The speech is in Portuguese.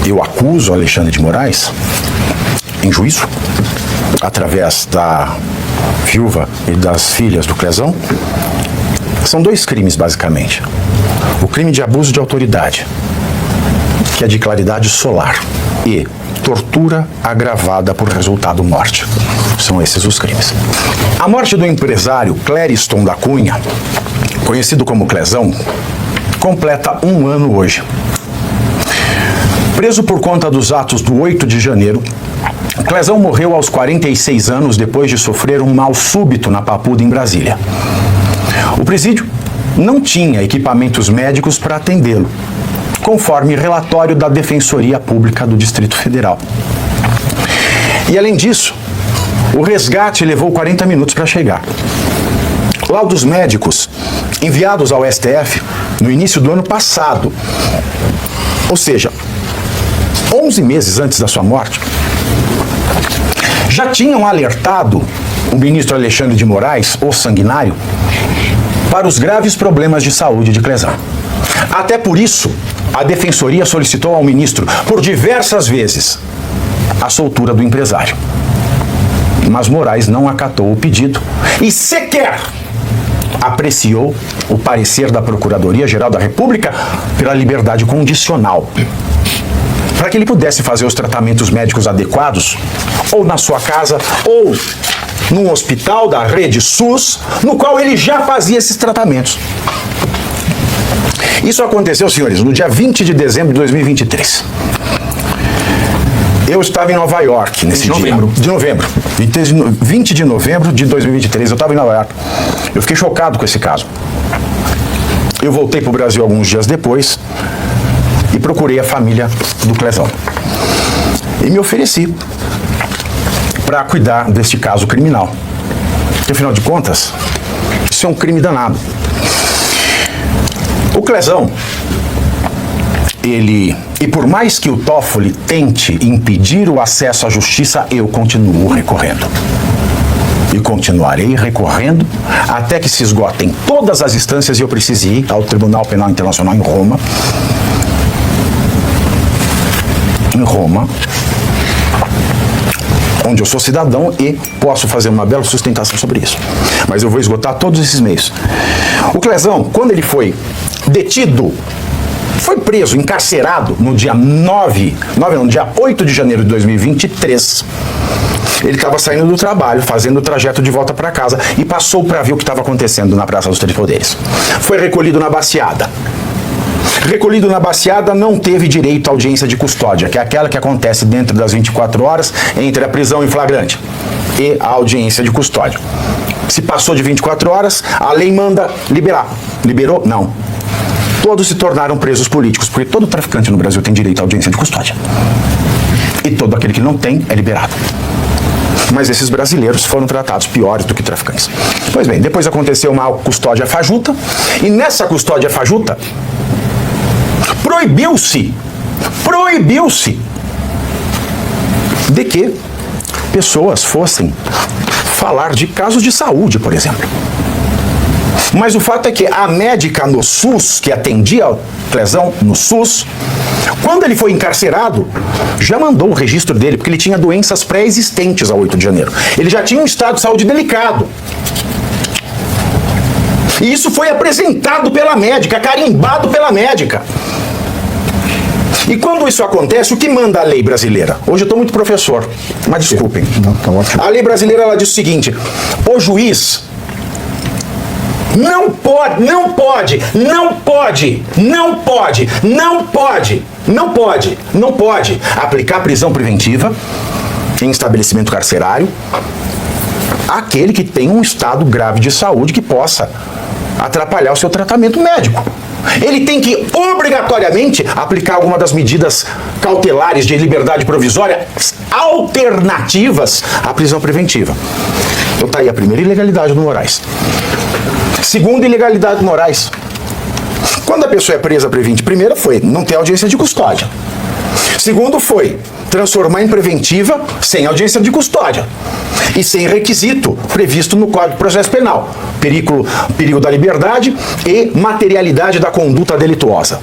eu acuso Alexandre de Moraes, em juízo, através da viúva e das filhas do Clezão, são dois crimes, basicamente. O crime de abuso de autoridade, que é de claridade solar, e tortura agravada por resultado morte. São esses os crimes. A morte do empresário Clériston da Cunha, conhecido como Clezão, completa 1 ano hoje. Preso por conta dos atos do 8 de janeiro, Clezão morreu aos 46 anos depois de sofrer um mal súbito na Papuda, em Brasília. O presídio não tinha equipamentos médicos para atendê-lo, conforme relatório da Defensoria Pública do Distrito Federal. E, além disso, o resgate levou 40 minutos para chegar. Laudos médicos enviados ao STF no início do ano passado, ou seja, 11 meses antes da sua morte, já tinham alertado o ministro Alexandre de Moraes, o sanguinário, para os graves problemas de saúde de Clezão. Até por isso, a Defensoria solicitou ao ministro, por diversas vezes, a soltura do empresário. Mas Moraes não acatou o pedido e sequer apreciou o parecer da Procuradoria-Geral da República pela liberdade condicional, para que ele pudesse fazer os tratamentos médicos adequados, ou na sua casa, ou num hospital da rede SUS, no qual ele já fazia esses tratamentos. Isso aconteceu, senhores, no dia 20 de dezembro de 2023. Eu estava em Nova York nesse dia. De novembro. 20 de novembro de 2023, eu estava em Nova York. Eu fiquei chocado com esse caso. Eu voltei para o Brasil alguns dias depois e procurei a família do Clezão. E me ofereci para cuidar deste caso criminal. Porque, afinal de contas, isso é um crime danado. O Clezão, e por mais que o Toffoli tente impedir o acesso à justiça, eu continuo recorrendo. E continuarei recorrendo até que se esgotem todas as instâncias e eu precise ir ao Tribunal Penal Internacional em Roma. Onde eu sou cidadão e posso fazer uma bela sustentação sobre isso. Mas eu vou esgotar todos esses meios. O Clezão, quando ele foi detido, foi preso, encarcerado no dia dia 8 de janeiro de 2023. Ele estava saindo do trabalho, fazendo o trajeto de volta para casa e passou para ver o que estava acontecendo na Praça dos Três Poderes. Foi recolhido na baciada. Recolhido na baciada, não teve direito à audiência de custódia, que é aquela que acontece dentro das 24 horas entre a prisão em flagrante e a audiência de custódia. Se passou de 24 horas, a lei manda liberar. Liberou? Não. Todos se tornaram presos políticos, porque todo traficante no Brasil tem direito à audiência de custódia. E todo aquele que não tem é liberado. Mas esses brasileiros foram tratados piores do que traficantes. Pois bem, depois aconteceu uma custódia fajuta, e nessa custódia fajuta, proibiu-se de que pessoas fossem falar de casos de saúde, por exemplo. Mas o fato é que a médica no SUS, que atendia o Clezão no SUS, quando ele foi encarcerado, já mandou o registro dele, porque ele tinha doenças pré-existentes ao 8 de janeiro. Ele já tinha um estado de saúde delicado. E isso foi apresentado pela médica, carimbado pela médica. E quando isso acontece, o que manda a lei brasileira? Hoje eu estou muito professor, mas desculpem. Não, tá ótimo. A lei brasileira, ela diz o seguinte: o juiz não pode aplicar prisão preventiva em estabelecimento carcerário àquele que tem um estado grave de saúde que possa atrapalhar o seu tratamento médico. Ele tem que, obrigatoriamente, aplicar alguma das medidas cautelares de liberdade provisória alternativas à prisão preventiva. Então tá aí a primeira ilegalidade do Moraes. Segunda ilegalidade do Moraes: quando a pessoa é presa prevente, primeiro foi não ter audiência de custódia. Segundo foi transformar em preventiva sem audiência de custódia e sem requisito previsto no Código de Processo Penal: perigo da liberdade e materialidade da conduta delituosa.